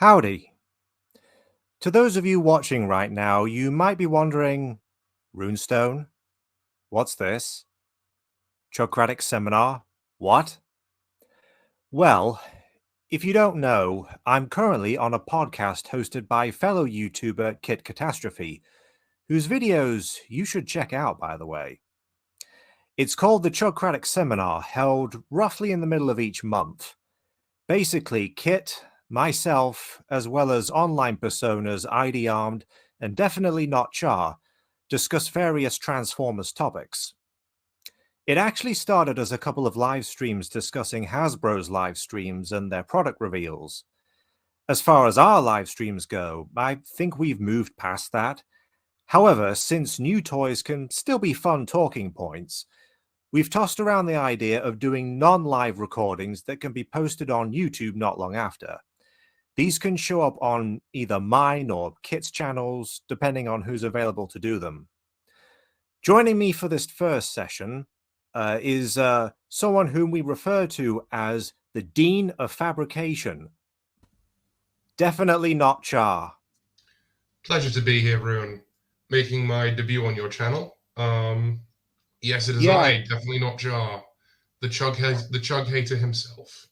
Howdy. To those of you watching right now, you might be wondering, Runestone? What's this? Chugcratic seminar? What? Well, if you don't know, I'm currently on a podcast hosted by fellow YouTuber Kit Catastrophe, whose videos you should check out, by the way. It's called the Chugcratic Seminar, held roughly in the middle of each month. Basically, Kit, myself, as well as online personas ID Armed and DefinitelyNotChar, discuss various Transformers topics. It actually started as a couple of live streams discussing Hasbro's live streams and their product reveals. As far as our live streams go, I think we've moved past that. However, since new toys can still be fun talking points, we've tossed around the idea of doing non-live recordings that can be posted on YouTube not long after. These can show up on either mine or Kit's channels, depending on who's available to do them. Joining me for this first session is someone whom we refer to as the Dean of Fabrication. DefinitelyNotChar. Pleasure to be here, Rune. Making my debut on your channel. Yes, it is I, DefinitelyNotChar, the Chug hater himself.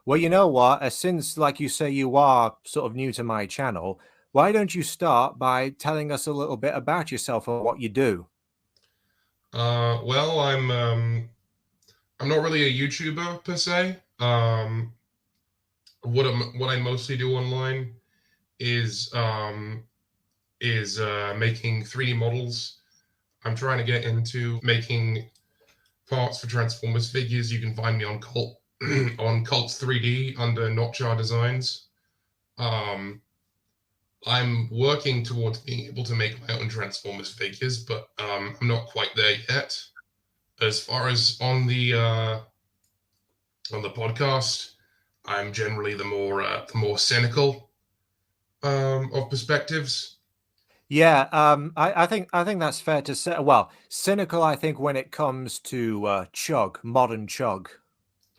Well, you know what? Since, like you say, you are sort of new to my channel, why don't you start by telling us a little bit about yourself and what you do? Well, I'm not really a YouTuber per se. What I mostly do online is making 3D models. I'm trying to get into making parts for Transformers figures. You can find me on Cults 3D under NotChar Designs. I'm working towards being able to make my own Transformers figures, but I'm not quite there yet. As far as on the podcast, I'm generally the more cynical of perspectives. Yeah, I think that's fair to say. Well, cynical, I think, when it comes to Chug, modern Chug.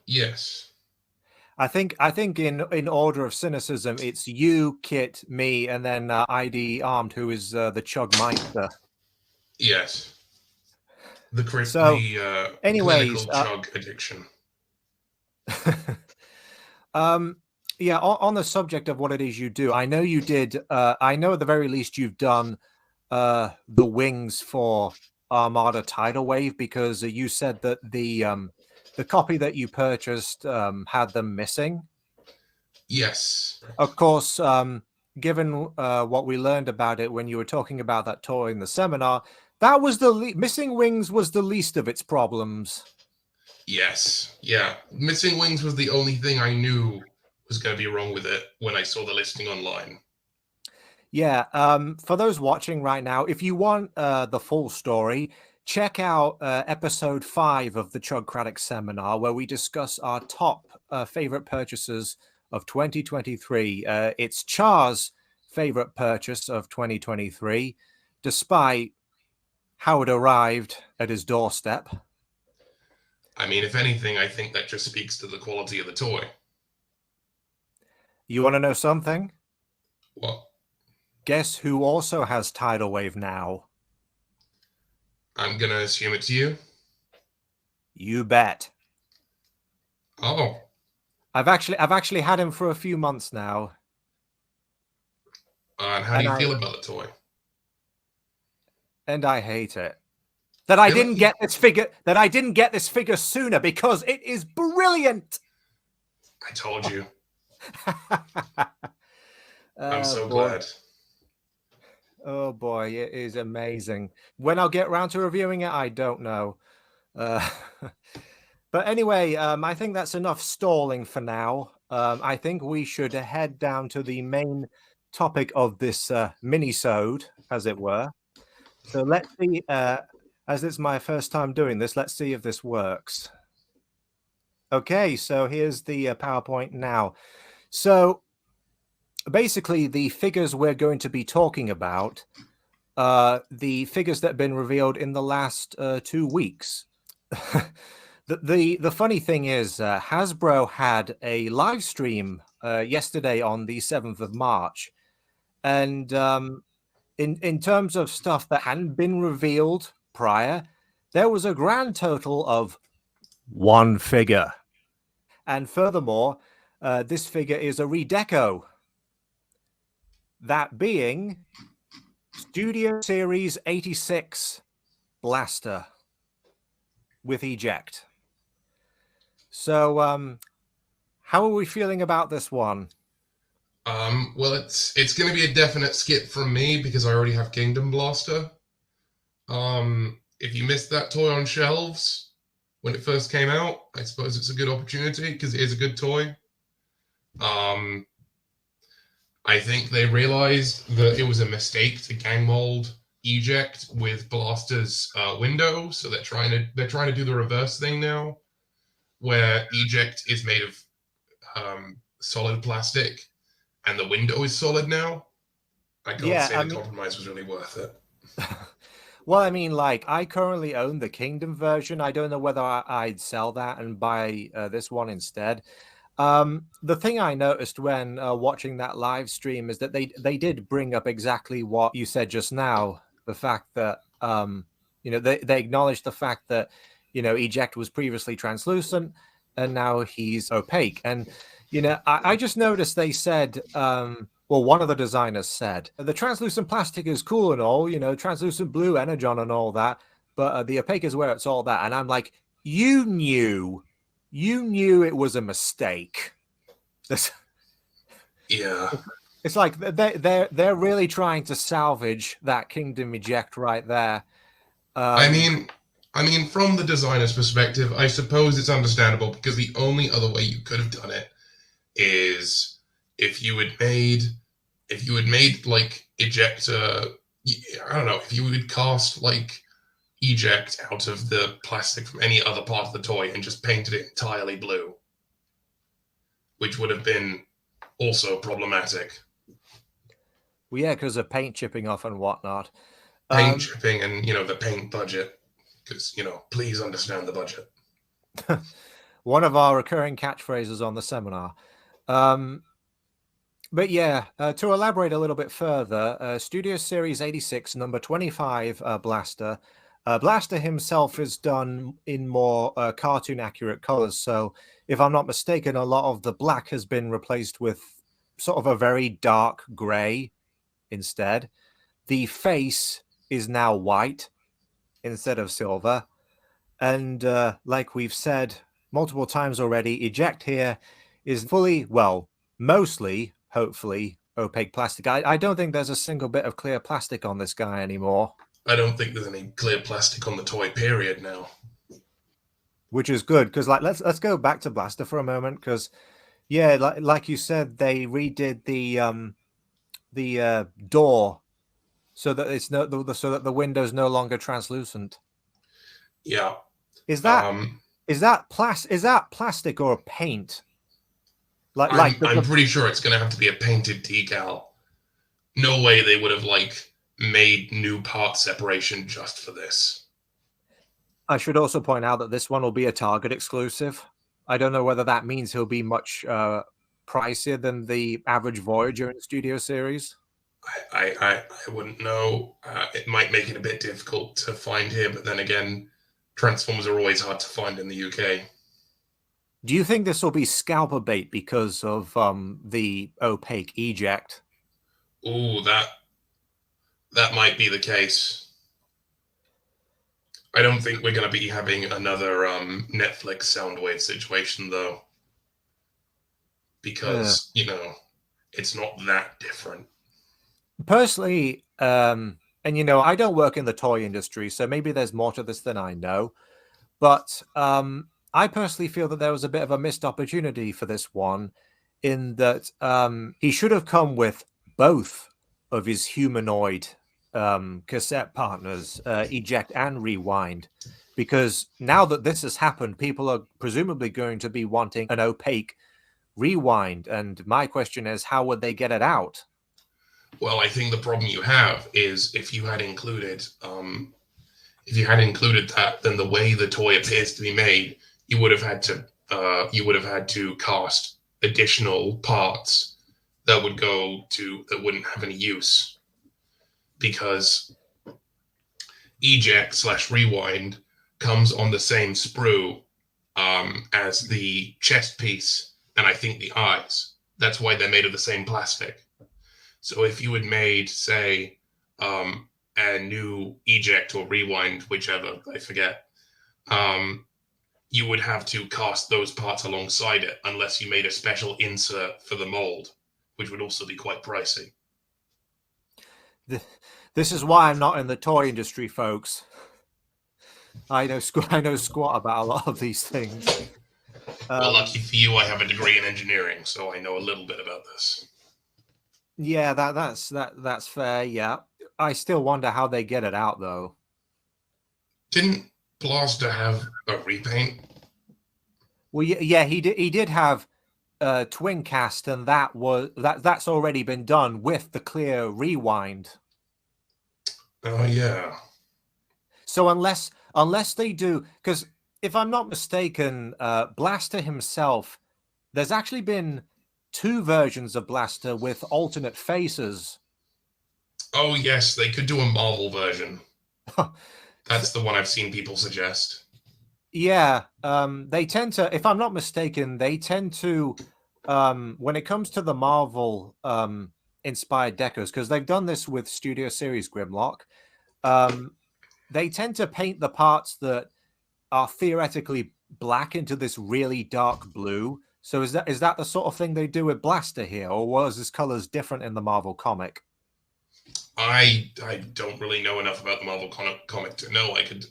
Yes. I think in order of cynicism, it's you, Kit, me, and then ID Armed, who is the Chug Meister. Yes. Anyways, clinical Chug addiction. Yeah, on the subject of what it is you do, I know you did. I know at the very least you've done the wings for Armada Tidal Wave, because you said that the copy that you purchased had them missing. Yes. Of course, given what we learned about it when you were talking about that toy in the seminar, that was missing wings was the least of its problems. Yes. Yeah. Missing wings was the only thing I knew was going to be wrong with it when I saw the listing online. Yeah. For those watching right now, if you want the full story, check out episode 5 of the Chugcratic seminar, where we discuss our top favorite purchases of 2023. It's Char's favorite purchase of 2023, despite how it arrived at his doorstep. I mean, if anything, I think that just speaks to the quality of the toy. You want to know something? What? Guess who also has Tidal Wave now? I'm gonna assume it's you. You bet. Oh. I've actually had him for a few months now. And how do you feel about the toy? And I hate it. That I didn't get this figure sooner, because it is brilliant. I told you. I'm so glad. Oh boy, it is amazing. When I'll get around to reviewing it, I don't know. But anyway, I think that's enough stalling for now. I think we should head down to the main topic of this mini-sode, as it were. So let's see, as it's my first time doing this, let's see if this works. Okay, so here's the PowerPoint now. So basically, the figures we're going to be talking about, the figures that have been revealed in the last 2 weeks. The funny thing is, Hasbro had a live stream yesterday on the 7th of March, and in terms of stuff that hadn't been revealed prior, there was a grand total of one figure. And furthermore, this figure is a redeco. That being Studio Series 86 Blaster with Eject. So, how are we feeling about this one? Well, it's going to be a definite skip from me because I already have Kingdom Blaster. If you missed that toy on shelves when it first came out, I suppose it's a good opportunity because it is a good toy. I think they realized that it was a mistake to gang mold Eject with Blaster's window, so they're trying to do the reverse thing now, where Eject is made of solid plastic, and the window is solid now. I can't say the compromise was really worth it. Well, I mean, like, I currently own the Kingdom version. I don't know whether I'd sell that and buy this one instead. The thing I noticed when watching that live stream is that they did bring up exactly what you said just now. The fact that, they acknowledged the fact that, Eject was previously translucent and now he's opaque. And, I just noticed they said, well, one of the designers said, the translucent plastic is cool and all, translucent blue energon and all that, but the opaque is where it's all that. And I'm like, you knew it was a mistake. Yeah. It's like they're really trying to salvage that Kingdom Eject right there. I mean, from the designer's perspective, I suppose it's understandable because the only other way you could have done it is if you had made like Ejector, I don't know, if you would cast like Eject out of the plastic from any other part of the toy and just painted it entirely blue, which would have been also problematic. Well, yeah, because of paint chipping off and whatnot. Paint chipping and, the paint budget, because, please understand the budget. One of our recurring catchphrases on the seminar. But yeah, to elaborate a little bit further, Studio Series 86, number 25 Blaster. Blaster himself is done in more cartoon accurate colors. So if I'm not mistaken, a lot of the black has been replaced with sort of a very dark gray instead. The face is now white instead of silver. And like we've said multiple times already, Eject here is fully, well, mostly, hopefully, opaque plastic. I don't think there's a single bit of clear plastic on this guy anymore. I don't think there's any clear plastic on the toy, period, now. Which is good, because like let's go back to Blaster for a moment, because yeah, like you said, they redid the door so that it's so that the window's no longer translucent. Yeah. Is that plastic or paint? I'm pretty sure it's gonna have to be a painted decal. No way they would have made new part separation just for this. I should also point out that this one will be a Target exclusive. I don't know whether that means he'll be much pricier than the average Voyager in the Studio Series. I wouldn't know. It might make it a bit difficult to find here, but then again, Transformers are always hard to find in the UK. Do you think this will be scalper bait because of the opaque Eject? Ooh, that might be the case. I don't think we're going to be having another Netflix Soundwave situation, though. Because, it's not that different. Personally, and I don't work in the toy industry, so maybe there's more to this than I know. But I personally feel that there was a bit of a missed opportunity for this one, in that he should have come with both of his humanoid cassette partners, Eject and Rewind, because now that this has happened, people are presumably going to be wanting an opaque Rewind, and my question is, how would they get it out? Well, I think the problem you have is if you had included that, then the way the toy appears to be made, you would have had to cast additional parts that wouldn't have any use, because eject/rewind comes on the same sprue as the chest piece, and I think the eyes. That's why they're made of the same plastic. So if you had made, say, a new eject or rewind, whichever, I forget, you would have to cast those parts alongside it unless you made a special insert for the mold, which would also be quite pricey. This is why I'm not in the toy industry, folks. I know squat about a lot of these things. Well, lucky for you, I have a degree in engineering, so I know a little bit about this. Yeah, that's fair. Yeah, I still wonder how they get it out, though. Didn't Blaster have a repaint? Well, yeah, he did have twin cast, and that's already been done with the clear rewind. Oh yeah. So unless they do, because if I'm not mistaken, Blaster himself, there's actually been 2 versions of Blaster with alternate faces. Oh yes, they could do a Marvel version. That's the one I've seen people suggest. Yeah, they tend to, if I'm not mistaken, they tend to, when it comes to the Marvel inspired decos, because they've done this with Studio Series Grimlock, they tend to paint the parts that are theoretically black into this really dark blue. So is that the sort of thing they do with Blaster here, or was his colors different in the Marvel comic? I don't really know enough about the Marvel comic to know I could.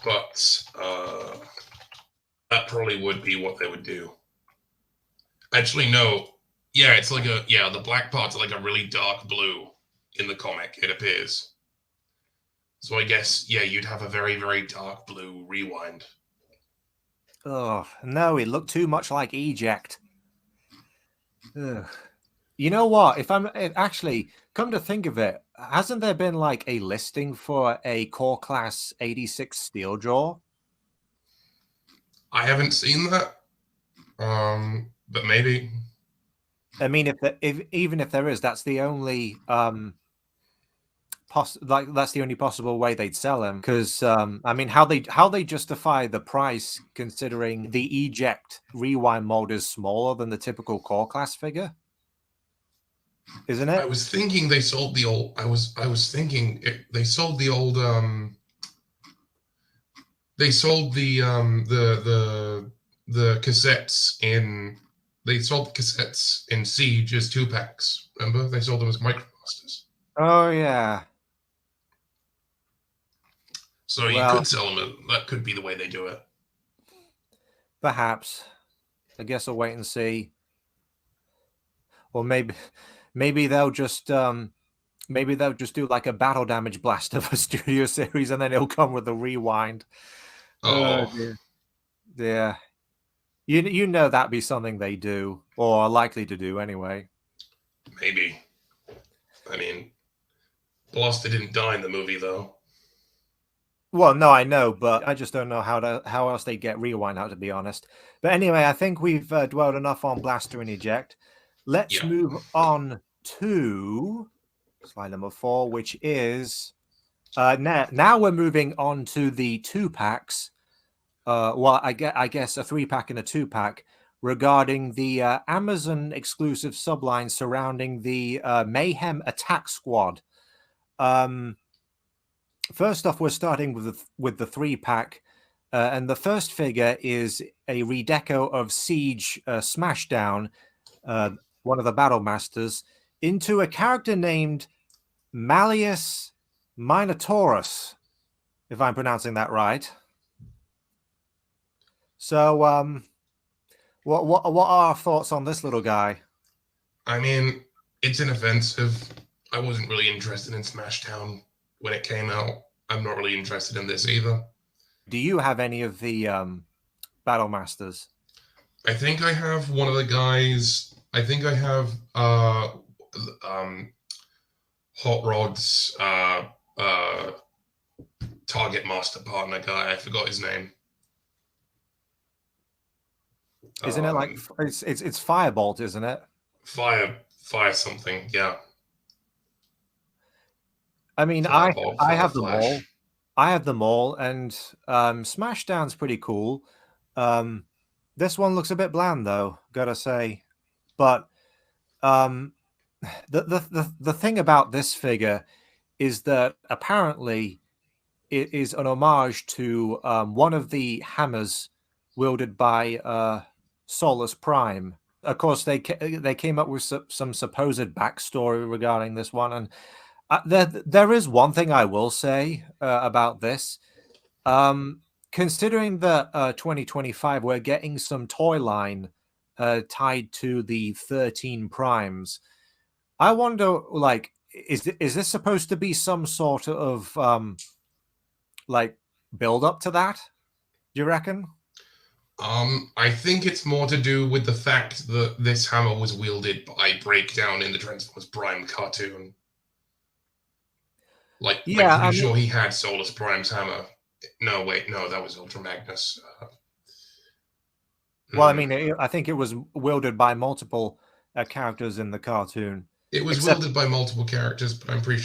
But that probably would be what they would do. Actually, no. Yeah, it's like the black parts are like a really dark blue in the comic, it appears. So I guess, yeah, you'd have a very, very dark blue rewind. Oh, no, it looked too much like Eject. Ugh. You know what? Actually, come to think of it, hasn't there been like a listing for a Core Class 86 Steeljaw? I haven't seen that, but maybe. I mean, even if there is, that's the only that's the only possible way they'd sell him. Because I mean, how they justify the price considering the Eject rewind mode is smaller than the typical Core Class figure, isn't it? I was thinking they sold the old. They sold the old. They sold the cassettes in. They sold the cassettes in Siege as 2-packs. Remember, they sold them as Micromasters. Oh yeah. So you could sell them. That could be the way they do it. Perhaps. I guess I'll wait and see. Or maybe they'll just do like a battle damage blaster for Studio Series, and then it'll come with a rewind. Oh yeah. You know that'd be something they do, or are likely to do anyway. Maybe. I mean, Blaster didn't die in the movie, though. Well, no, I know, but I just don't know how else they get rewind out, to be honest. But anyway, I think we've dwelled enough on Blaster and Eject. Let's move on to slide number 4, which is now we're moving on to the 2-packs. Well, I guess a 3-pack and a 2-pack regarding the Amazon exclusive subline surrounding the Mayhem Attack Squad. First off, we're starting with the 3-pack, and the first figure is a redeco of Siege Smashdown, one of the Battle Masters, into a character named Malleus Minotaurus, if I'm pronouncing that right. So, what are our thoughts on this little guy? I mean, it's inoffensive. I wasn't really interested in Smashdown when it came out. I'm not really interested in this either. Do you have any of the Battle Masters? I think I have one of the guys. I think I have Hot Rod's target master partner guy. I forgot his name. Isn't it like it's Firebolt, isn't it? Fire something, yeah. I mean, Firebolt, I Fire have them Flash. all. I have them all, and Smashdown's pretty cool. This one looks a bit bland, though, gotta say. But the thing about this figure is that apparently it is an homage to one of the hammers wielded by Solus Prime. Of course, they came up with some supposed backstory regarding this one, and there is one thing I will say about this. Considering that 2025, we're getting some toy line tied to the 13 primes. I wonder, like, is this supposed to be some sort of like build up to that? Do you reckon? I think it's more to do with the fact that this hammer was wielded by Breakdown in the Transformers Prime cartoon. Like, Yeah, pretty sure he had Solus Prime's hammer. No, wait, no, that was Ultra Magnus. Well, I mean, I think it was wielded by multiple characters in the cartoon. It was wielded by multiple characters, but I'm pretty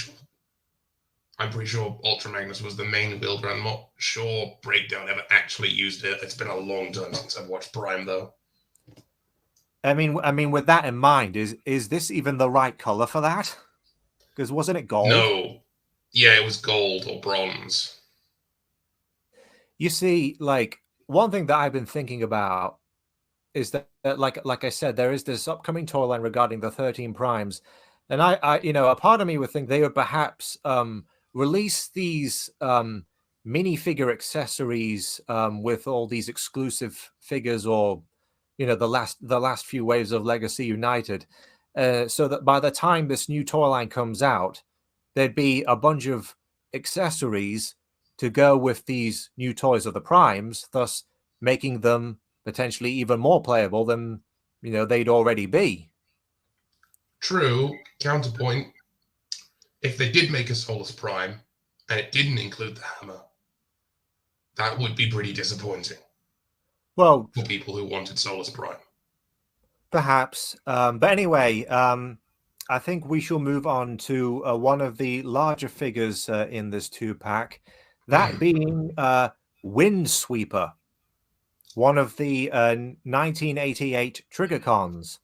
sure Ultra Magnus was the main wielder. I'm not sure Breakdown ever actually used it. It's been a long time since I've watched Prime, though. I mean, with that in mind, is this even the right color for that? Because wasn't it gold? No. Yeah, it was gold or bronze. You see, like, one thing that I've been thinking about is that, like I said, there is this upcoming toy line regarding the 13 primes, and I a part of me would think they would perhaps release these minifigure accessories with all these exclusive figures, or the last few waves of Legacy United, so that by the time this new toy line comes out, there'd be a bunch of accessories to go with these new toys of the primes, thus making them potentially even more playable than they'd already be. True. Counterpoint. If they did make a Solus Prime and it didn't include the hammer, that would be pretty disappointing. Well, for people who wanted Solus Prime. Perhaps. But anyway, I think we shall move on to one of the larger figures in this 2-pack, that being Windsweeper, one of the 1988 Triggercons.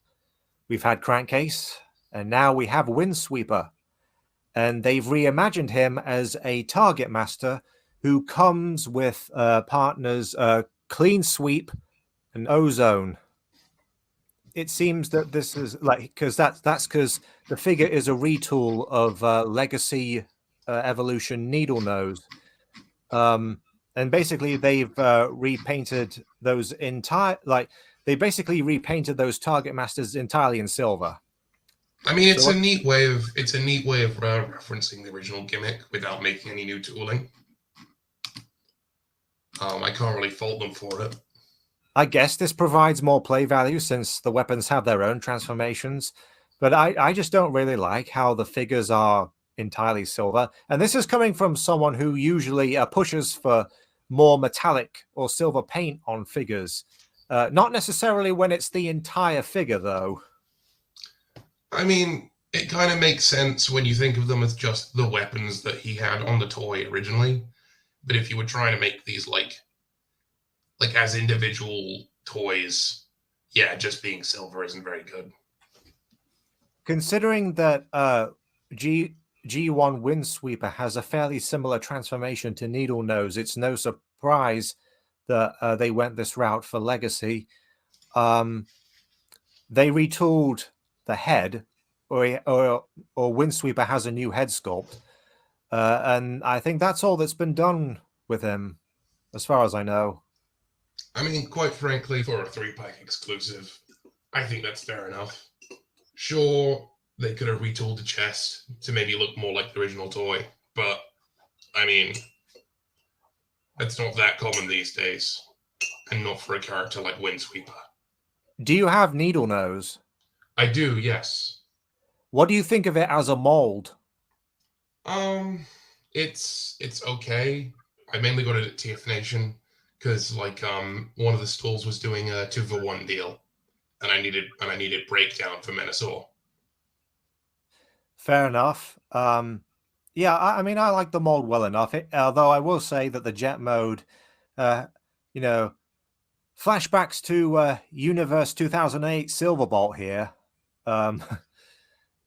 We've had Crankcase, and now we have Windsweeper. And they've reimagined him as a target master who comes with partners Clean Sweep and Ozone. It seems that this is because that's because the figure is a retool of Legacy Evolution Needle Nose, and basically they've repainted those they basically repainted those target masters entirely in silver. I mean, it's a neat way of referencing the original gimmick without making any new tooling. I can't really fault them for it. I guess this provides more play value since the weapons have their own transformations, but I just don't really like how the figures are entirely silver. And this is coming from someone who usually pushes for more metallic or silver paint on figures. Not necessarily when it's the entire figure, though. I mean, it kind of makes sense when you think of them as just the weapons that he had on the toy originally. But if you were trying to make these like as individual toys, yeah, just being silver isn't very good. Considering that G1 Windsweeper has a fairly similar transformation to Needle Nose, it's no surprise that they went this route for Legacy. They retooled the head, or Windsweeper has a new head sculpt, and I think that's all that's been done with him, as far as I know. I mean, quite frankly, for a 3-pack exclusive, I think that's fair enough. Sure, they could have retooled the chest to maybe look more like the original toy, but, I mean, that's not that common these days, and not for a character like Windsweeper. Do you have Needle Nose? I do, yes. What do you think of it as a mold? It's okay. I mainly got it at TF Nation because like one of the stalls was doing a 2-for-1 deal, and I needed breakdown for Menasor. Fair enough. Yeah, I mean, I like the mold well enough. Although I will say that the jet mode, you know, flashbacks to Universe 2008 Silverbolt here.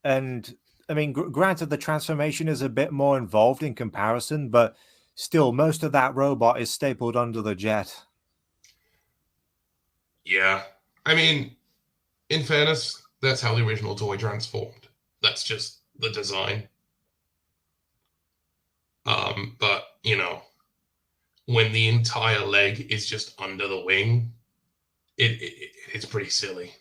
And I mean, granted, the transformation is a bit more involved in comparison, but still, most of that robot is stapled under the jet. Yeah, I mean, in fairness, that's how the original toy transformed. That's just the design. But when the entire leg is just under the wing, it's pretty silly.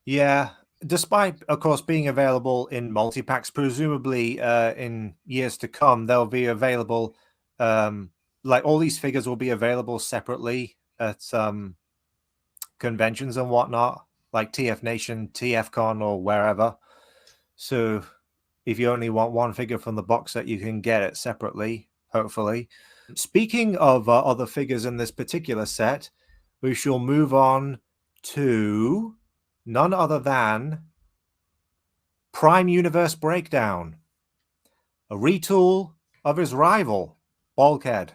Yeah, despite, of course, being available in multi-packs, presumably in years to come, they'll be available, like all these figures will be available separately at conventions and whatnot, like TF Nation, TFCon, or wherever. So if you only want one figure from the box set, you can get it separately, hopefully. Speaking of other figures in this particular set, we shall move on to none other than Prime Universe Breakdown, a retool of his rival, Bulkhead,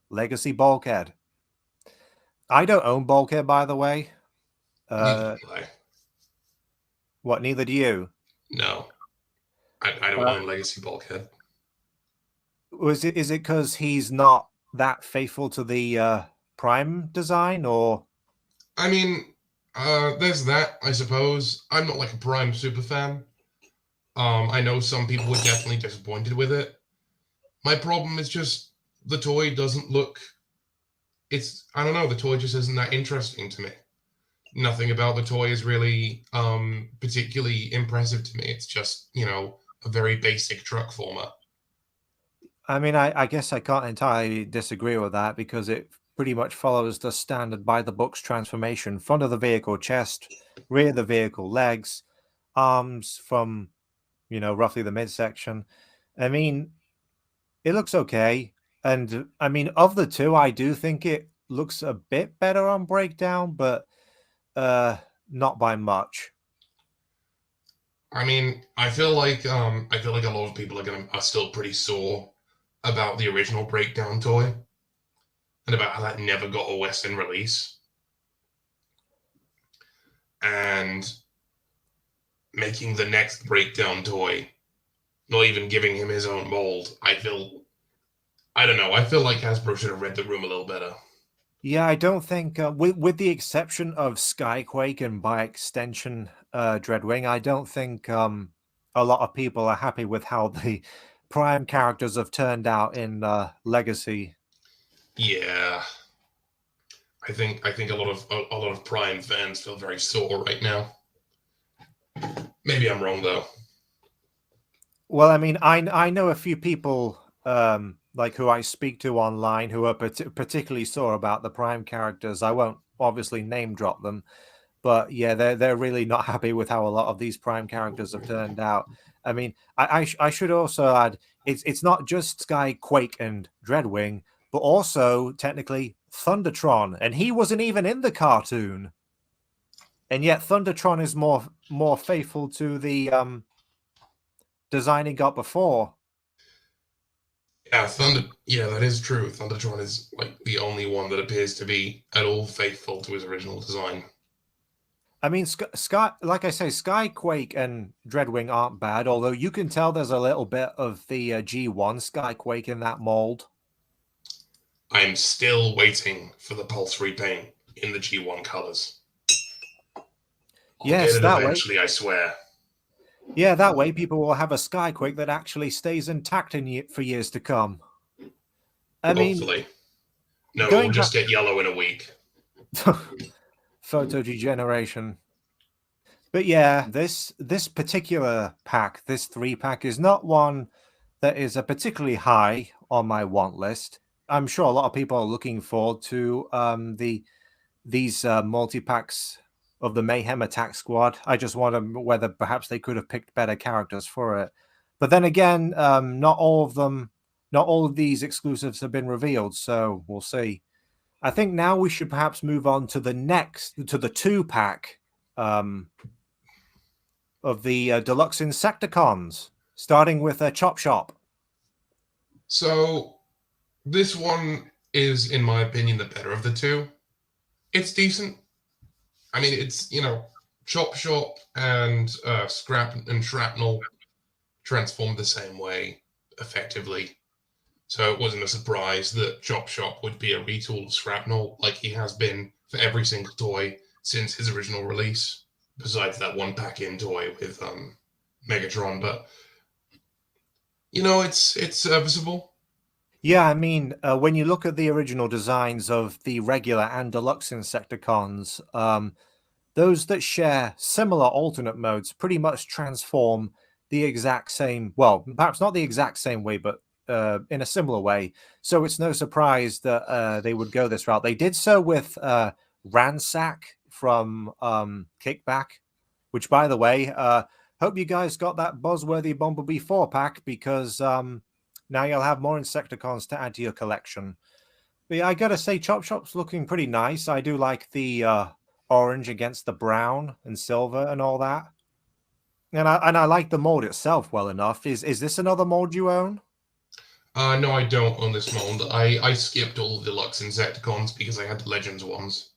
Legacy Bulkhead. I don't own Bulkhead, by the way. Neither do I. What, neither do you? No, I don't own Legacy Bulkhead. Is it because he's not that faithful to the Prime design, or? I mean, there's that, I suppose. I'm not like a Prime super fan. I know some people were definitely disappointed with it. My problem is just the toy doesn't look. I don't know. The toy just isn't that interesting to me. Nothing about the toy is really particularly impressive to me. It's just a very basic truck former. I mean, I guess I can't entirely disagree with that because it pretty much follows the standard by the books transformation: front of the vehicle chest, rear of the vehicle legs, arms from roughly the midsection. I mean, it looks okay, and I mean, of the two, I do think it looks a bit better on Breakdown, but not by much. I mean, I feel like a lot of people are still pretty sore about the original Breakdown toy and about how that never got a Western release. And making the next Breakdown toy, not even giving him his own mold, I don't know. I feel like Hasbro should have read the room a little better. Yeah, I don't think, with the exception of Skyquake and by extension Dreadwing, I don't think a lot of people are happy with how the Prime characters have turned out in Legacy. Yeah, I think a lot of Prime fans feel very sore right now. Maybe I'm wrong though. Well, I mean, I know a few people like who I speak to online who are particularly sore about the Prime characters. I won't obviously name drop them, but yeah, they're really not happy with how a lot of these Prime characters have turned out. I mean, I should also add it's not just Skyquake and Dreadwing, but also technically Thundertron, and he wasn't even in the cartoon, and yet Thundertron is more faithful to the design he got before. Yeah, that is true. Thundertron is like the only one that appears to be at all faithful to his original design. I mean, like I say, Skyquake and Dreadwing aren't bad, although you can tell there's a little bit of the G1 Skyquake in that mold. I'm still waiting for the Pulse repaint in the G1 colors. Yes, that eventually, way. I swear. Yeah, that way people will have a Skyquake that actually stays intact for years to come. Hopefully. No, we'll just get yellow in a week. Photo degeneration. But yeah, this particular pack, this 3-pack, is not one that is a particularly high on my want list. I'm sure a lot of people are looking forward to these multi-packs of the Mayhem Attack Squad. I just wonder whether perhaps they could have picked better characters for it. But then again, not all of them not all of these exclusives have been revealed, so we'll see. I think now we should perhaps move on to the 2-pack of the Deluxe Insecticons, starting with Chop Shop. So this one is, in my opinion, the better of the two. It's decent. I mean, it's, Chop Shop and Scrap and Shrapnel transformed the same way, effectively. So it wasn't a surprise that Chop Shop would be a retool of Shrapnel, like he has been for every single toy since his original release, besides that one pack-in toy with Megatron. But, it's serviceable. Yeah, I mean, when you look at the original designs of the regular and Deluxe Insecticons, those that share similar alternate modes pretty much transform the exact same, well, perhaps not the exact same way, but in a similar way. So it's no surprise that they would go this route. They did so with Ransack from Kickback, which, by the way, hope you guys got that buzzworthy Bumblebee 4-pack, because now you'll have more Insecticons to add to your collection. But yeah, I gotta say, Chop Shop's looking pretty nice. I do like the orange against the brown and silver and all that. And I like the mold itself well enough. Is this another mold you own? No, I don't own this mold. I skipped all the Deluxe Insecticons because I had the Legends ones.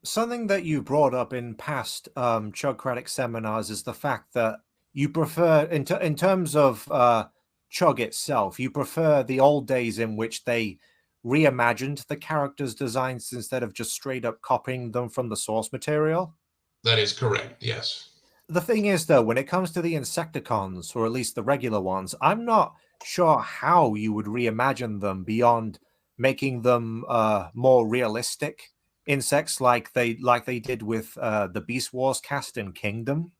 Something that you brought up in past Chugcratic seminars is the fact that you prefer, in terms of Chug itself, you prefer the old days in which they reimagined the characters' designs instead of just straight up copying them from the source material. That is correct, yes. The thing is, though, when it comes to the Insecticons, or at least the regular ones, I'm not sure how you would reimagine them beyond making them more realistic insects like they did with the Beast Wars cast in Kingdom.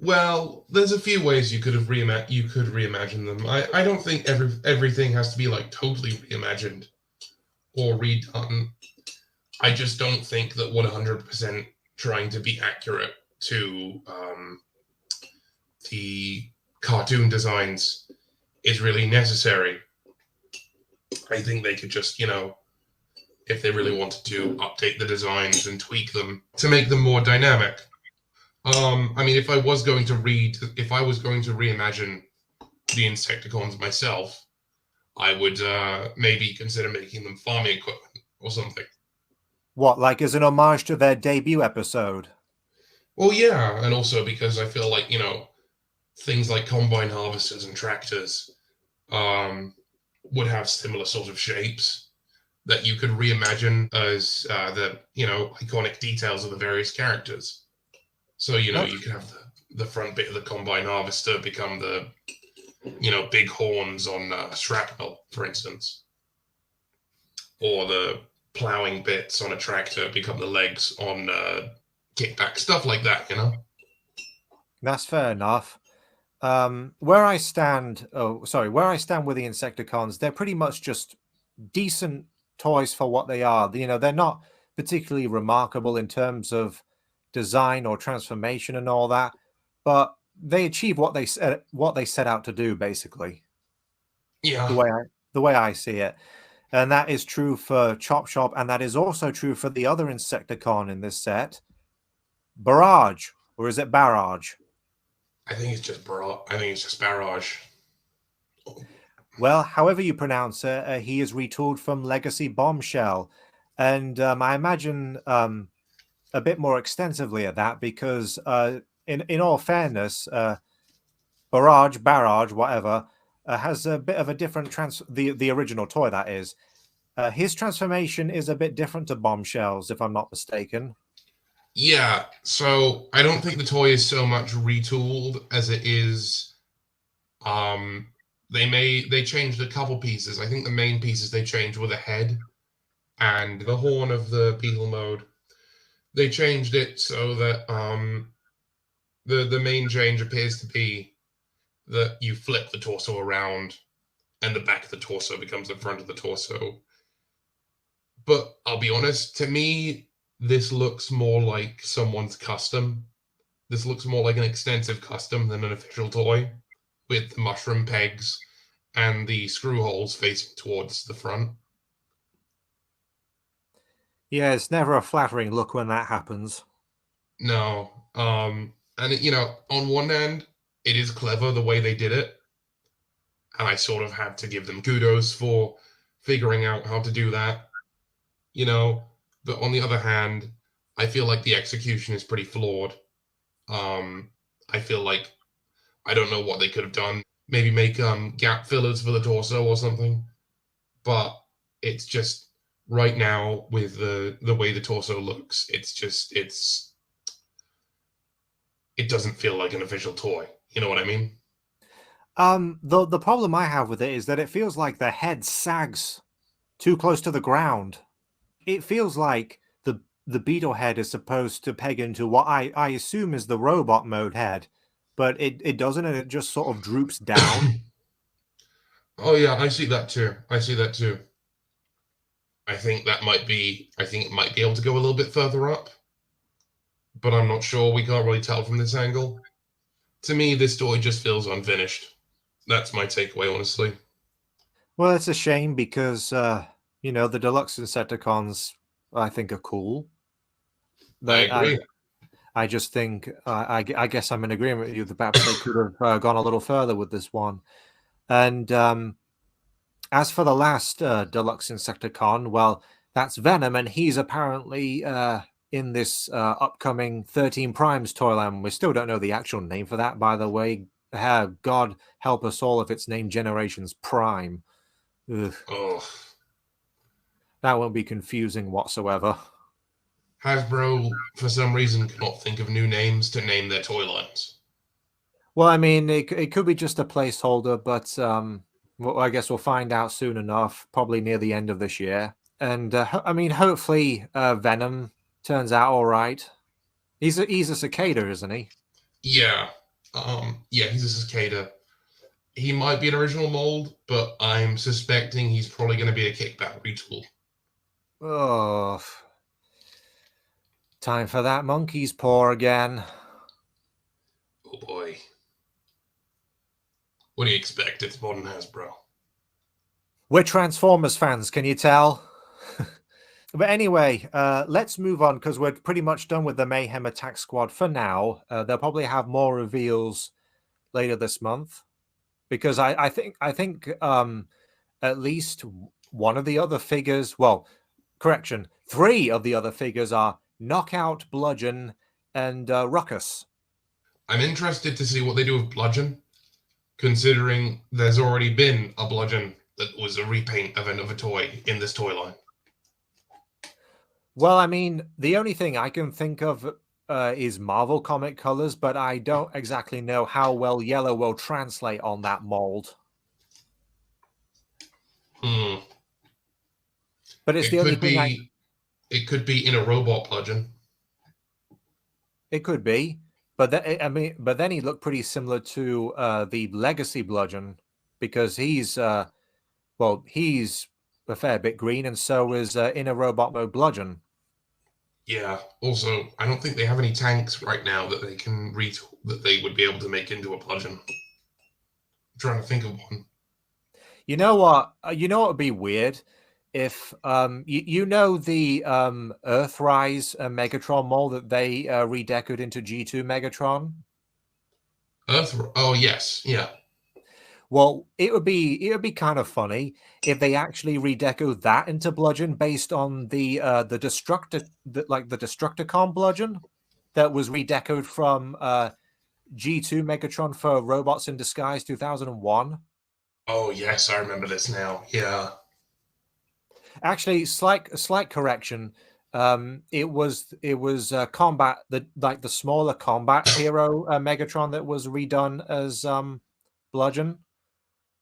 Well, there's a few ways you could reimagine them. I don't think everything has to be like totally reimagined or redone. I just don't think that 100% trying to be accurate to the cartoon designs is really necessary. I think they could just, if they really wanted to, update the designs and tweak them to make them more dynamic. I mean, if I was going to reimagine the Insecticons myself, I would maybe consider making them farming equipment or something. What, like as an homage to their debut episode? Well, yeah, and also because I feel like, things like combine harvesters and tractors would have similar sort of shapes that you could reimagine as the, iconic details of the various characters. So, you could have the front bit of the combine harvester become the, big horns on Shrapnel, for instance. Or the plowing bits on a tractor become the legs on Kickback, stuff like that, That's fair enough. Where I stand with the Insecticons, they're pretty much just decent toys for what they are. They're not particularly remarkable in terms of design or transformation and all that, but they achieve what they set out to do, basically. Yeah. The way I see it. And that is true for Chop Shop, and that is also true for the other Insecticon in this set, Barrage, or is it Barrage? I think it's just Barrage. Well, however you pronounce it, he is retooled from Legacy Bombshell, and I imagine a bit more extensively at that, because in all fairness, Barrage, whatever, has a bit of a different the original toy, that is. His transformation is a bit different to Bombshell's, if I'm not mistaken. Yeah, so I don't think the toy is so much retooled as it is. They changed a couple pieces. I think the main pieces they changed were the head and the horn of the beetle mode. They changed it so that the main change appears to be that you flip the torso around and the back of the torso becomes the front of the torso. But I'll be honest, to me, this looks more like someone's custom. This looks more like an extensive custom than an official toy, with the mushroom pegs and the screw holes facing towards the front. Yeah, it's never a flattering look when that happens. No. And on one hand, it is clever the way they did it, and I sort of have to give them kudos for figuring out how to do that, you know. But on the other hand, I feel like the execution is pretty flawed. I feel like I don't know what they could have done. Maybe make gap fillers for the torso or something. But it's just right now with the way the torso looks, it doesn't feel like an official toy. You know what I mean? The problem I have with it is that it feels like the head sags too close to the ground. It feels like the beetle head is supposed to peg into what I assume is the robot mode head, but it doesn't, and it just sort of droops down. Oh yeah, I see that too. I see that too. I think it might be able to go a little bit further up, but I'm not sure. We can't really tell from this angle. To me, this toy just feels unfinished. That's my takeaway, honestly. Well, it's a shame because the Deluxe Insecticons I think are cool. I agree. I just think I guess I'm in agreement with you that perhaps they could have gone a little further with this one. And as for the last Deluxe Insecticon, well, that's Venom, and he's apparently in this upcoming 13 Primes Toyland. We still don't know the actual name for that, by the way. God help us all if it's named Generations Prime. Ugh. Oh, That won't be confusing whatsoever. Hasbro, for some reason, cannot think of new names to name their toy lines. Well, I mean, it could be just a placeholder, but well, I guess we'll find out soon enough, probably near the end of this year. And I mean, hopefully Venom turns out all right. He's a cicada, isn't he? Yeah, yeah, he's a cicada. He might be an original mold, but I'm suspecting he's probably going to be a kickback retool. Oh, time for that monkey's paw again. Oh boy. What do you expect? It's modern Hasbro. We're Transformers fans, can you tell? But anyway, let's move on because we're pretty much done with the Mayhem Attack Squad for now. They'll probably have more reveals later this month because I think at least one of the other figures, well, correction, 3 of the other figures are Knockout, Bludgeon, and Ruckus. I'm interested to see what they do with Bludgeon, considering there's already been a Bludgeon that was a repaint of another toy in this toy line. Well, I mean, the only thing I can think of is Marvel comic colors, but I don't exactly know how well yellow will translate on that mold. But it's the only thing It could be in a robot Bludgeon. It could be, but but then he looked pretty similar to the Legacy Bludgeon because he's he's a fair bit green, and so is in a robot mode Bludgeon. Yeah. Also, I don't think they have any tanks right now that they can that they would be able to make into a Bludgeon. I'm trying to think of one. You know what? You know what would be weird if you know the Earthrise Megatron mold that they redecoed into G2 Megatron. Oh yes, yeah. Well, it would be kind of funny if they actually redeco that into Bludgeon based on the Destructicon Bludgeon that was redecoed from G2 Megatron for Robots in Disguise 2001. Oh yes, I remember this now. Yeah. Actually, slight correction. It was combat the smaller combat hero Megatron that was redone as Bludgeon.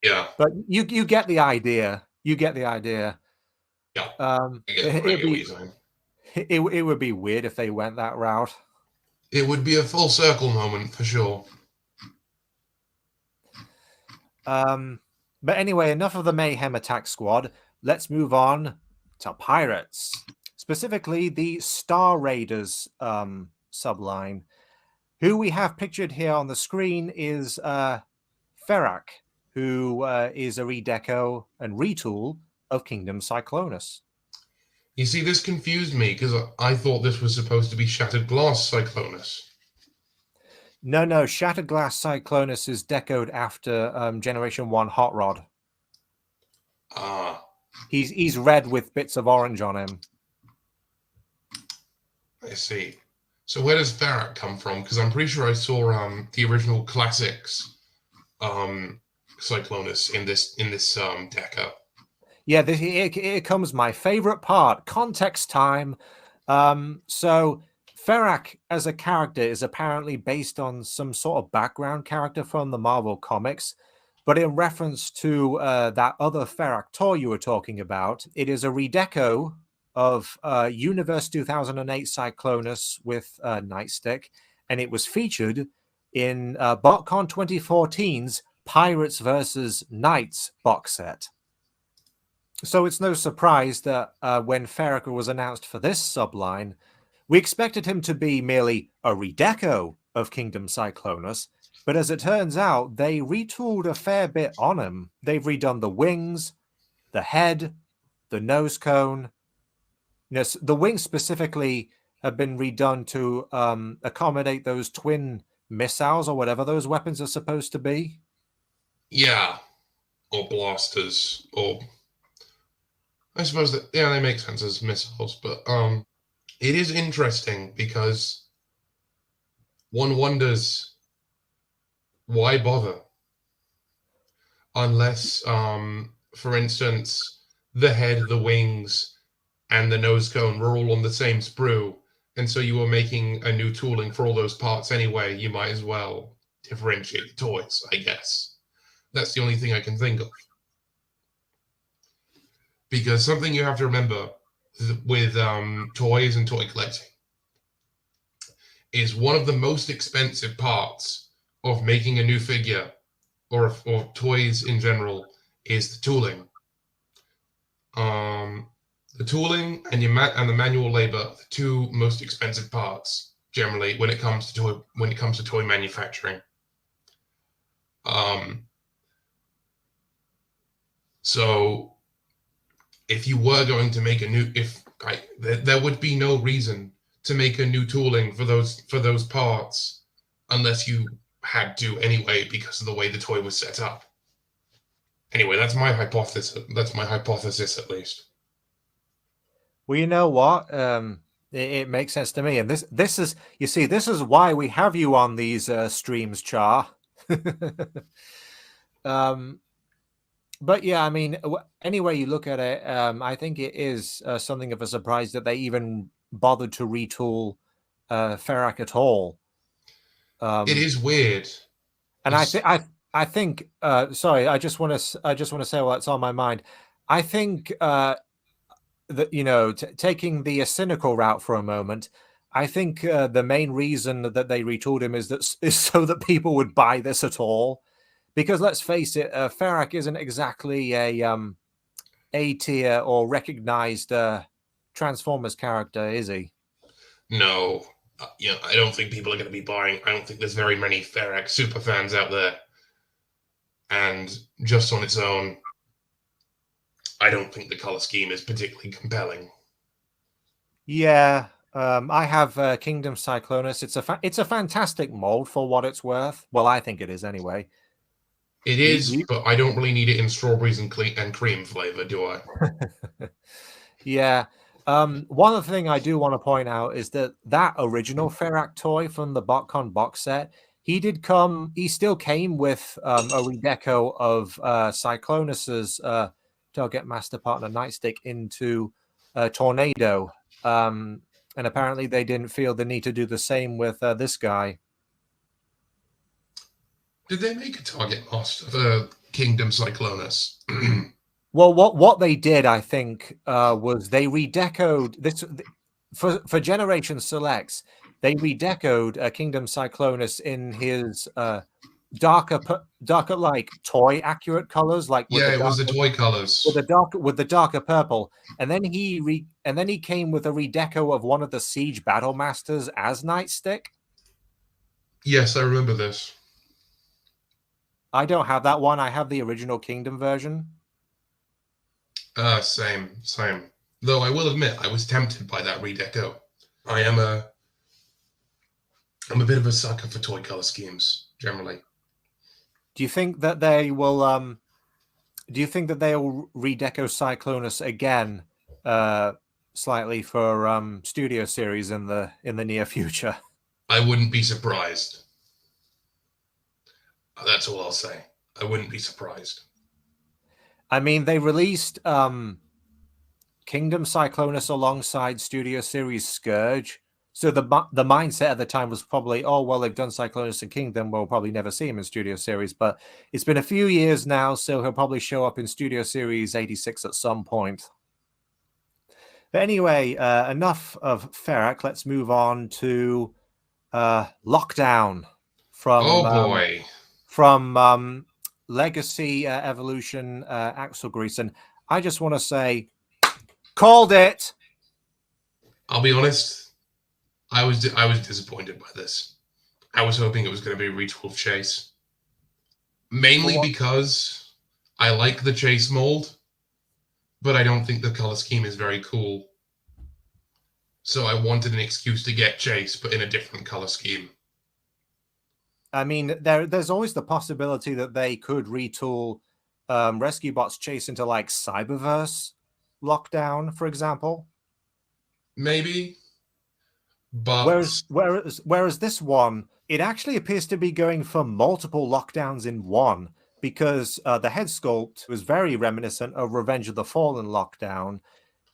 Yeah. But you get the idea. You get the idea. Yeah. It would be weird if they went that route. It would be a full circle moment for sure. But anyway, enough of the Mayhem Attack Squad. Let's move on to Pirates, specifically the Star Raiders subline. Who we have pictured here on the screen is Ferak, who is a redeco and retool of Kingdom Cyclonus. You see, this confused me because I thought this was supposed to be Shattered Glass Cyclonus. No, Shattered Glass Cyclonus is decoed after Generation 1 Hot Rod. Ah. He's red with bits of orange on him. I see. So where does Ferak come from? Because I'm pretty sure I saw the original classics Cyclonus in this deco. Yeah, here comes my favorite part, context time. So Ferak as a character is apparently based on some sort of background character from the Marvel comics, but in reference to that other Ferak toy you were talking about, it is a redeco of Universe 2008 Cyclonus with Nightstick, and it was featured in BotCon 2014's Pirates vs. Knights box set. So it's no surprise that when Ferak was announced for this subline, we expected him to be merely a redeco of Kingdom Cyclonus, but as it turns out, they retooled a fair bit on him. They've redone the wings, the head, the nose cone. Yes, the wings specifically have been redone to accommodate those twin missiles or whatever those weapons are supposed to be. Yeah, or blasters, or I suppose that they make sense as missiles, but it is interesting because one wonders why bother unless, for instance, the head, the wings, and the nose cone were all on the same sprue, and so you were making a new tooling for all those parts anyway. You might as well differentiate the toys, I guess. That's the only thing I can think of. Because something you have to remember with toys and toy collecting is one of the most expensive parts of making a new figure or toys in general is the tooling. The tooling and the manual labor, the two most expensive parts generally when it comes to toy manufacturing. So if you were going to make there would be no reason to make a new tooling for those parts unless you had to anyway because of the way the toy was set up. Anyway, that's my hypothesis. That's my hypothesis, at least. Well, you know what? It makes sense to me, and this is why we have you on these streams, Char. But yeah, I mean, any way you look at it, I think it is something of a surprise that they even bothered to retool Ferak at all. It is weird, and I think. Sorry, I just want to say what's on my mind. I think that taking the cynical route for a moment, I think the main reason that they retooled him is so that people would buy this at all. Because let's face it, Ferak isn't exactly a tier or recognized Transformers character, is he? No, I don't think people are going to be buying. I don't think there's very many Ferak super fans out there, and just on its own, I don't think the color scheme is particularly compelling. Yeah, I have Kingdom Cyclonus. It's a fantastic mold for what it's worth. Well, I think it is anyway. It is, but I don't really need it in strawberries and cream flavor, do I? Yeah. One other thing I do want to point out is that original Ferak toy from the BotCon box set, he still came with a redeco of Cyclonus's target master partner Nightstick into Tornado. And apparently they didn't feel the need to do the same with this guy. Did they make a target master for Kingdom Cyclonus? Well, what they did, I think, was they redecoed this for Generation Selects. They redecoed Kingdom Cyclonus in his darker like toy accurate colors, like it was the toy colors with the darker purple. And then he came with a redeco of one of the Siege Battle Masters as Nightstick. Yes, I remember this. I don't have that one. I have the original Kingdom version. Same. Though I will admit, I was tempted by that redeco. I'm a bit of a sucker for toy color schemes generally. Do you think that they will? Do you think that they'll redeco Cyclonus again, slightly for Studio Series in the near future? I wouldn't be surprised. That's all I'll say. I wouldn't be surprised. I mean, they released Kingdom Cyclonus alongside Studio Series Scourge. So the mindset at the time was probably, oh, well, they've done Cyclonus and Kingdom. We'll probably never see him in Studio Series. But it's been a few years now, so he'll probably show up in Studio Series 86 at some point. But anyway, enough of Ferrac. Let's move on to Lockdown from Oh boy. From Legacy Evolution Axel Grease. And I just want to say, called it. I'll be honest. I was disappointed by this. I was hoping it was going to be a retool of Chase, mainly because I like the Chase mold, but I don't think the color scheme is very cool. So I wanted an excuse to get Chase, but in a different color scheme. I mean, there's always the possibility that they could retool Rescue Bots Chase into like Cyberverse Lockdown, for example. Maybe. But whereas this one, it actually appears to be going for multiple lockdowns in one, because the head sculpt was very reminiscent of Revenge of the Fallen Lockdown,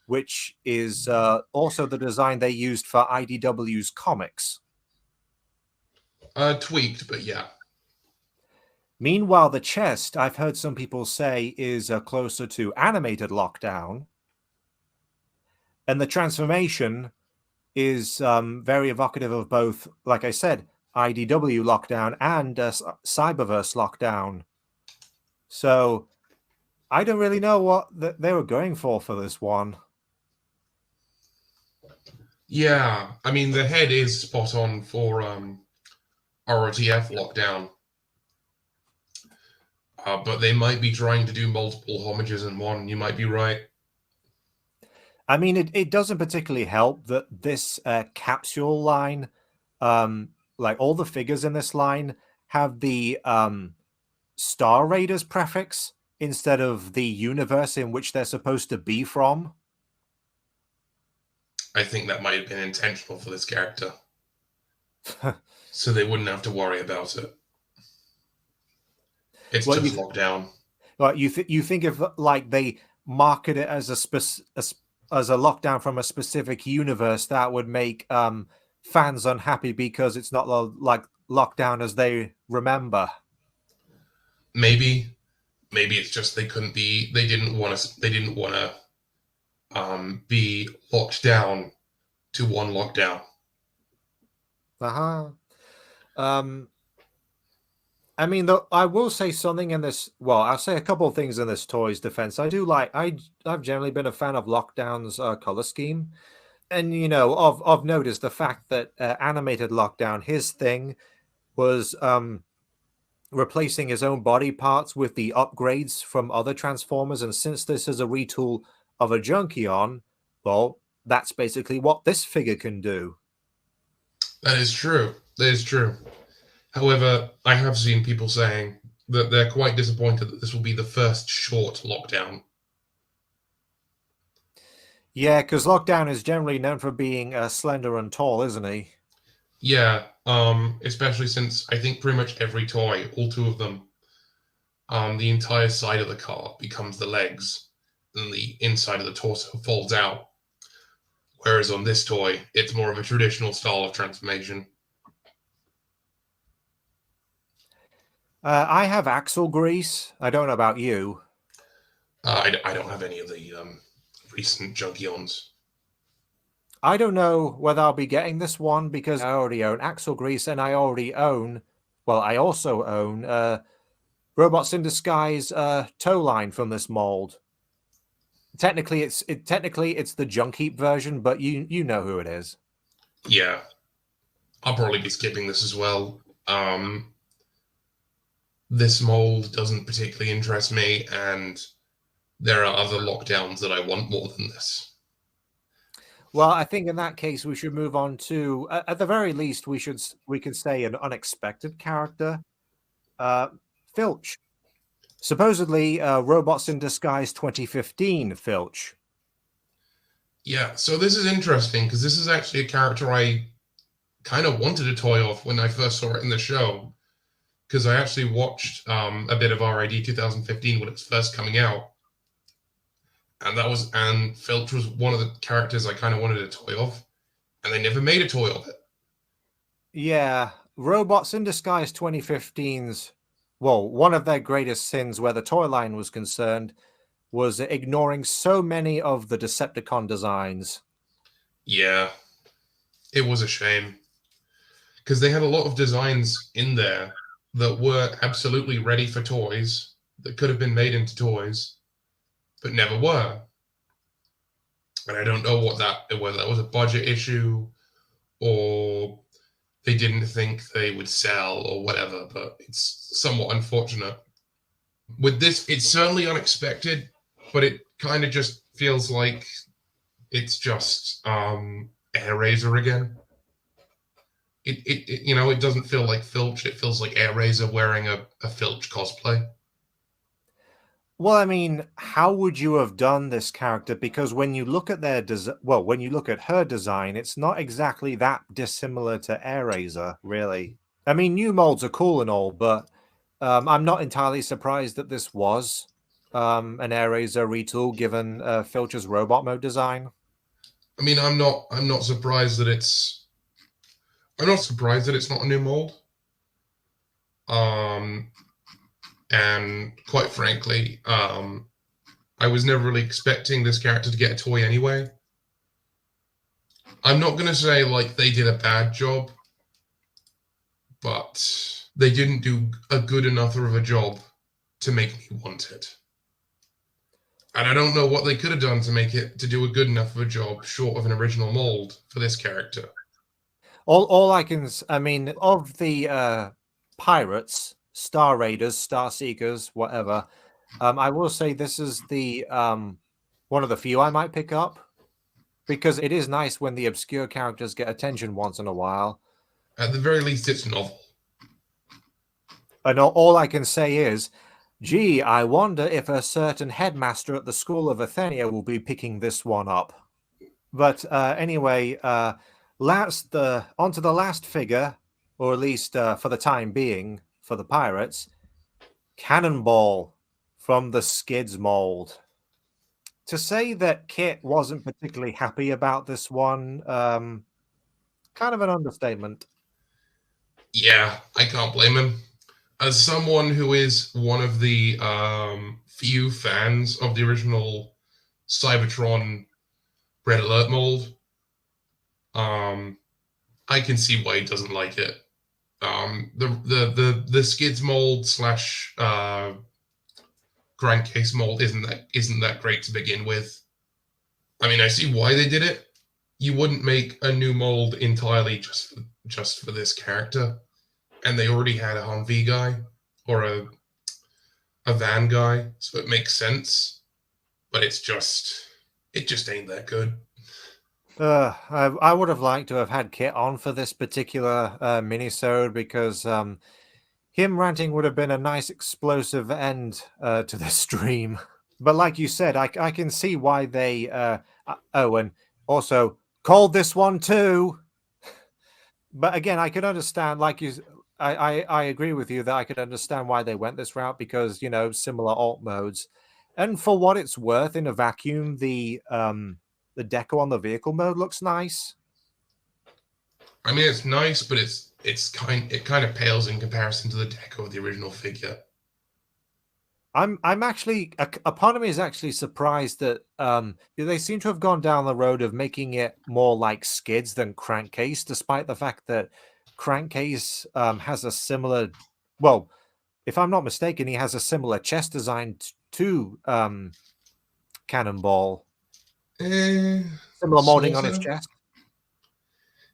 which is also the design they used for IDW's comics. Tweaked, but yeah. Meanwhile, the chest, I've heard some people say, is closer to animated Lockdown. And the transformation is very evocative of both, like I said, IDW Lockdown and Cyberverse Lockdown. So I don't really know what they were going for this one. Yeah, I mean, the head is spot on for ROTF Lockdown. But they might be trying to do multiple homages in one. You might be right. I mean, it doesn't particularly help that this capsule line, like all the figures in this line, have the Star Raiders prefix instead of the universe in which they're supposed to be from. I think that might have been intentional for this character. So they wouldn't have to worry about it. It's just Lockdown. Well, you think if like they market it as as a Lockdown from a specific universe, that would make fans unhappy because it's not like Lockdown as they remember. Maybe it's just they didn't want to be locked down to one Lockdown. I mean, I will say something in this. Well, I'll say a couple of things in this toy's defense. I've generally been a fan of Lockdown's color scheme, and you know, I've noticed the fact that animated Lockdown, his thing was replacing his own body parts with the upgrades from other Transformers, and since this is a retool of a Junkion, well, that's basically what this figure can do. That is true. However, I have seen people saying that they're quite disappointed that this will be the first short Lockdown. Yeah, because Lockdown is generally known for being slender and tall, isn't he? Yeah, especially since I think pretty much every toy, all two of them, the entire side of the car becomes the legs, and the inside of the torso folds out. Whereas on this toy, it's more of a traditional style of transformation. I have Axel Grease. I don't know about you. I don't have any of the recent Junkions. I don't know whether I'll be getting this one because I already own Axel Grease and I also own Robots in Disguise toe line from this mold. Technically, it's the Junk Heap version, but you know who it is. Yeah, this mold doesn't particularly interest me, and there are other lockdowns that I want more than this. Well, I think in that case we should move on to, at the very least, we could say an unexpected character, Filch. Supposedly, Robots in Disguise 2015 Filch. Yeah, so this is interesting because this is actually a character I kind of wanted a toy of when I first saw it in the show, because I actually watched a bit of RID 2015 when it was first coming out, and Filch was one of the characters I kind of wanted a toy of, and they never made a toy of it. Yeah, Robots in Disguise 2015's, well, one of their greatest sins where the toy line was concerned was ignoring so many of the Decepticon designs. Yeah, it was a shame, because they had a lot of designs in there that were absolutely ready for toys, that could have been made into toys, but never were. And I don't know whether that was a budget issue, or they didn't think they would sell, or whatever, but it's somewhat unfortunate. With this, it's certainly unexpected, but it kind of just feels like it's just Airazor again. It doesn't feel like Filch. It feels like Airazor wearing a Filch cosplay. Well, I mean, how would you have done this character? Because when you look at when you look at her design, it's not exactly that dissimilar to Airazor, really. I mean, new molds are cool and all, but I'm not entirely surprised that this was an Airazor retool, given Filch's robot mode design. I mean, I'm not surprised that it's not a new mold. And quite frankly, I was never really expecting this character to get a toy anyway. I'm not going to say like they did a bad job, but they didn't do a good enough of a job to make me want it. And I don't know what they could have done to do a good enough of a job short of an original mold for this character. All I mean, of the pirates, Star Raiders, Star Seekers, whatever, I will say this is the one of the few I might pick up, because it is nice when the obscure characters get attention once in a while. At the very least, it's novel. And all I can say is, gee, I wonder if a certain headmaster at the School of Athenia will be picking this one up. But anyway, onto the last figure, or at least for the time being, for the pirates, Cannonball from the Skids mold. To say that Kit wasn't particularly happy about this one, kind of an understatement. Yeah, I can't blame him. As someone who is one of the few fans of the original Cybertron Red Alert mold, I can see why he doesn't like it. The Skids mold / Crankcase mold isn't that great to begin with. I mean, I see why they did it. You wouldn't make a new mold entirely just for this character, and they already had a Humvee guy or a van guy, so it makes sense. But it just ain't that good. I would have liked to have had Kit on for this particular minisode, because him ranting would have been a nice explosive end to the stream. But like you said, I can see why they... and also, called this one too! But again, I could understand, I agree with you that I could understand why they went this route, because, similar alt modes. And for what it's worth, in a vacuum, the deco on the vehicle mode looks nice. I mean, it's nice, but it kind of pales in comparison to the deco of the original figure. I'm actually, a part of me is actually surprised that they seem to have gone down the road of making it more like Skids than Crankcase, despite the fact that Crankcase has a similar, well, if I'm not mistaken, he has a similar chest design to Cannonball. Similar molding on his chest.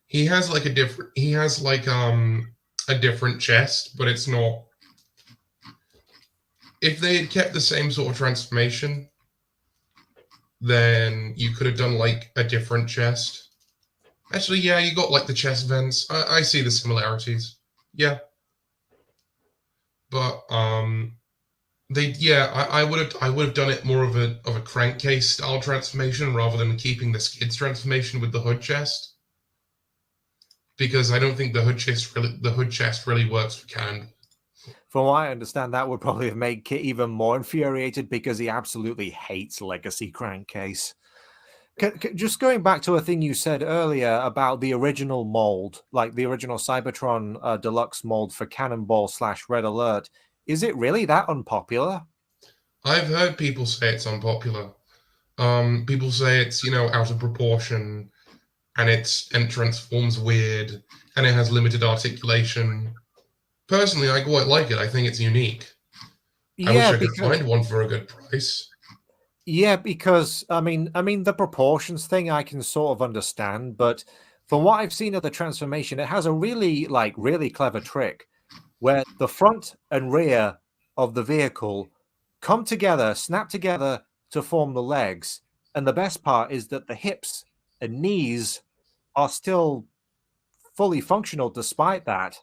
He has a different chest, but it's not if they had kept the same sort of transformation, then you could have done like a different chest. Actually, yeah, you got like the chest vents. I see the similarities. Yeah, but I would have done it more of a crankcase style transformation rather than keeping the skids transformation with the hood chest, because I don't think the hood chest really works for Cannon. From what I understand, that would probably have made Kit even more infuriated because he absolutely hates Legacy Crankcase. Just going back to a thing you said earlier about the original mold, like the original Cybertron Deluxe mold for Cannonball / Red Alert, is it really that unpopular? I've heard people say it's unpopular. People say it's, out of proportion, and it transforms weird, and it has limited articulation. Personally, I quite like it. I think it's unique. I wish Yeah, I could find one for a good price. Yeah, because I mean the proportions thing I can sort of understand, but from what I've seen of the transformation, it has a really clever trick where the front and rear of the vehicle come together, snap together to form the legs. And the best part is that the hips and knees are still fully functional despite that.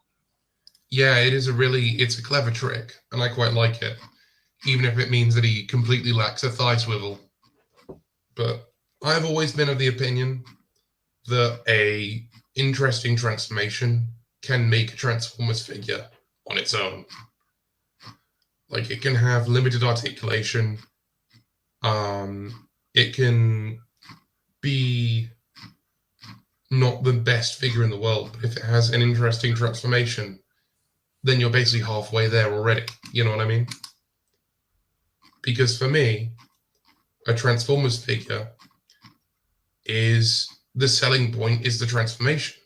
Yeah, it's a clever trick, and I quite like it, even if it means that he completely lacks a thigh swivel. But I've always been of the opinion that a interesting transformation can make a Transformers figure on its own. Like, it can have limited articulation. It can be not the best figure in the world, but if it has an interesting transformation, then you're basically halfway there already. You know what I mean? Because for me, a Transformers figure is the selling point is the transformation.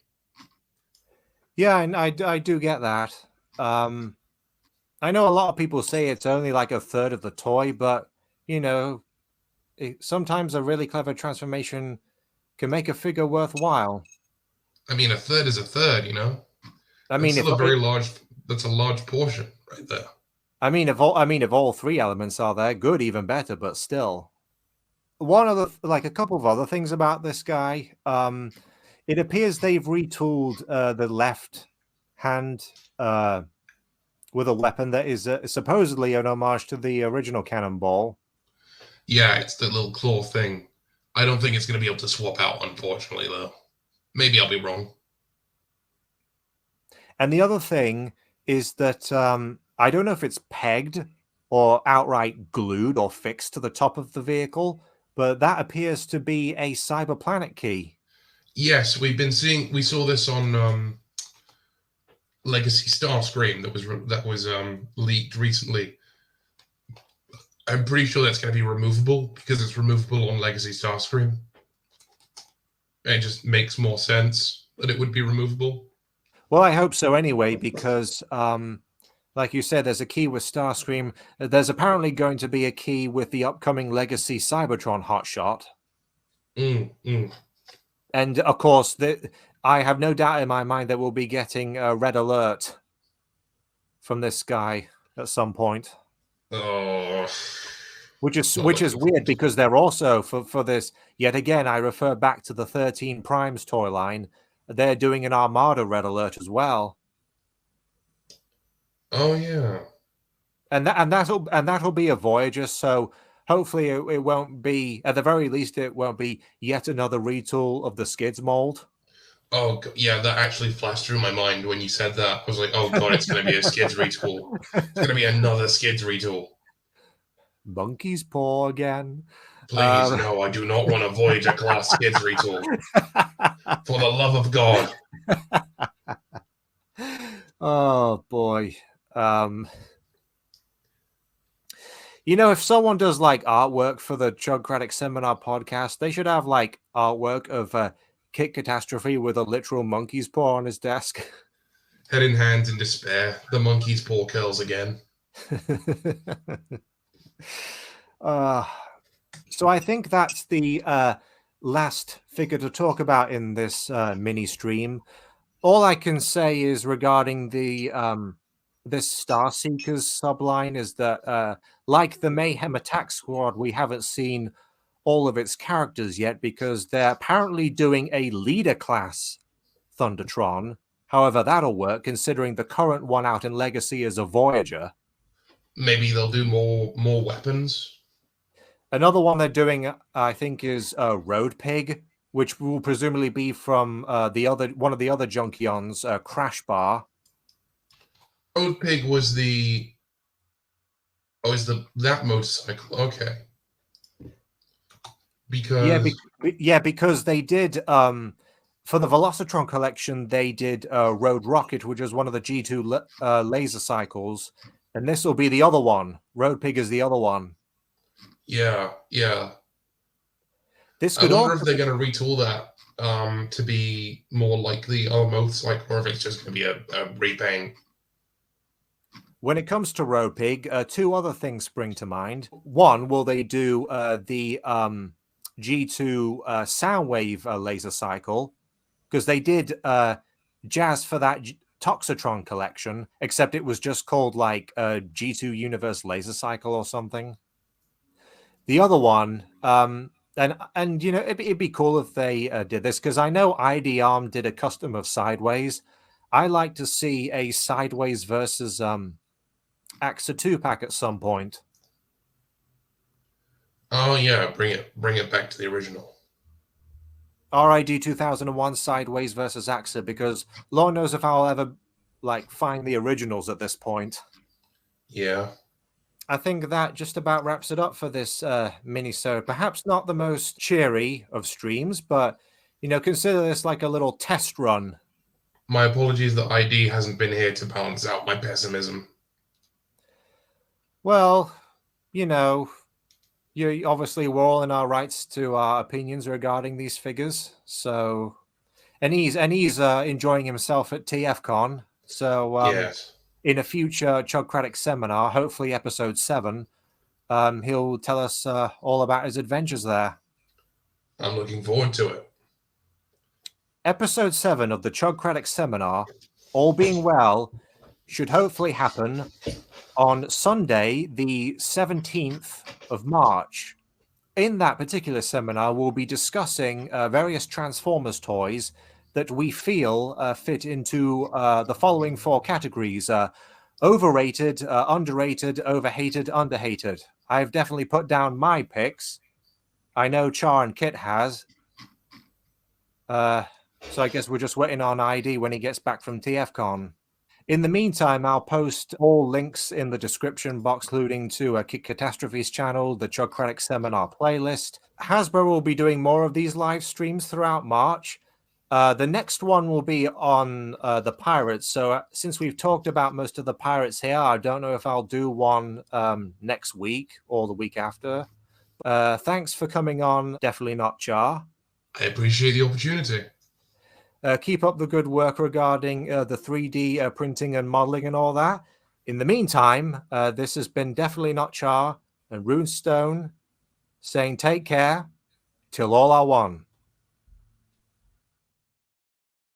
Yeah, and I do get that. I know a lot of people say it's only like a third of the toy, but sometimes a really clever transformation can make a figure worthwhile. I mean, a third is a third, I mean, that's a large portion right there. if all three elements are there, good, even better. But still, a couple of other things about this guy. It appears they've retooled the left hand with a weapon that is supposedly an homage to the original Cannonball. Yeah, it's the little claw thing. I don't think it's going to be able to swap out, unfortunately, though. Maybe I'll be wrong. And the other thing is that I don't know if it's pegged or outright glued or fixed to the top of the vehicle, but that appears to be a Cyberplanet key. Yes, we saw this on Legacy Starscream that was leaked recently. I'm pretty sure that's going to be removable because it's removable on Legacy Starscream. It just makes more sense that it would be removable. Well, I hope so anyway, because like you said, there's a key with Starscream. There's apparently going to be a key with the upcoming Legacy Cybertron hotshot. And of course, I have no doubt in my mind that we'll be getting a Red Alert from this guy at some point. Oh, which is weird because they're also for this yet again. I refer back to the 13 Primes toy line. They're doing an Armada Red Alert as well. Oh yeah, and that'll be a Voyager. So hopefully it won't be, at the very least, it won't be yet another retool of the Skids mold. Oh yeah, that actually flashed through my mind when you said that. I was like, oh god, it's going to be a Skids retool. It's going to be another Skids retool. Monkey's paw again. Please, no, I do not want a Voyager class Skids retool. For the love of God. Oh boy. If someone does like artwork for the Chugcratic Seminar podcast, they should have like artwork of Kit Catastrophe with a literal monkey's paw on his desk. Head in hand in despair, the monkey's paw curls again. So I think that's the last figure to talk about in this mini stream. All I can say is regarding the this Star Seekers subline is that, like the Mayhem Attack Squad, we haven't seen all of its characters yet because they're apparently doing a leader class Thundertron. However, that'll work considering the current one out in Legacy is a Voyager. Maybe they'll do more weapons. Another one they're doing, I think, is Road Pig, which will presumably be from one of the other Junkions, Crash Bar. Road Pig was that motorcycle? Okay. Because because they did for the Velocitron collection, they did Road Rocket, which is one of the G2 laser cycles, and this will be the other one. Road Pig is the other one. Yeah. This I wonder if they're going to retool that to be more like the other motorcycle, or if it's just going to be a repaint. When it comes to Road Pig, two other things spring to mind. One, will they do the G2 Soundwave laser cycle? Because they did jazz for that Toxitron collection, except it was just called like G2 Universe Laser Cycle or something. The other one, and you know, it'd be cool if they did this, because I know ID Arm did a custom of Sideways. I like to see a Sideways versus AXA 2-pack at some point. Oh yeah, bring it back to the original. RID 2001 Sideways versus AXA, because Lord knows if I'll ever like find the originals at this point. Yeah. I think that just about wraps it up for this mini-sode. Perhaps not the most cheery of streams, but you know, consider this like a little test run. My apologies that ID hasn't been here to balance out my pessimism. Well, you know, obviously we're all in our rights to our opinions regarding these figures. So, and he's enjoying himself at TFCon. So, yes. In a future Chugcratic seminar, hopefully episode 7, he'll tell us all about his adventures there. I'm looking forward to it. Episode 7 of the Chugcratic seminar, all being well, should hopefully happen on Sunday, the 17th of March. In that particular seminar, we'll be discussing various Transformers toys that we feel fit into the following 4 categories: overrated, underrated, overhated, underhated. I've definitely put down my picks. I know Char and Kit has. So I guess we're just waiting on ID when he gets back from TFCon. In the meantime, I'll post all links in the description box, including to Kit Catastrophe's channel, the Chugcratic Seminar playlist. Hasbro will be doing more of these live streams throughout March. The next one will be on the Pirates. So since we've talked about most of the Pirates here, I don't know if I'll do one next week or the week after. Thanks for coming on, DefinitelyNotChar. I appreciate the opportunity. Keep up the good work regarding the 3D printing and modeling and all that. In the meantime, this has been DefinitelyNotChar and Runestone saying take care till all are one.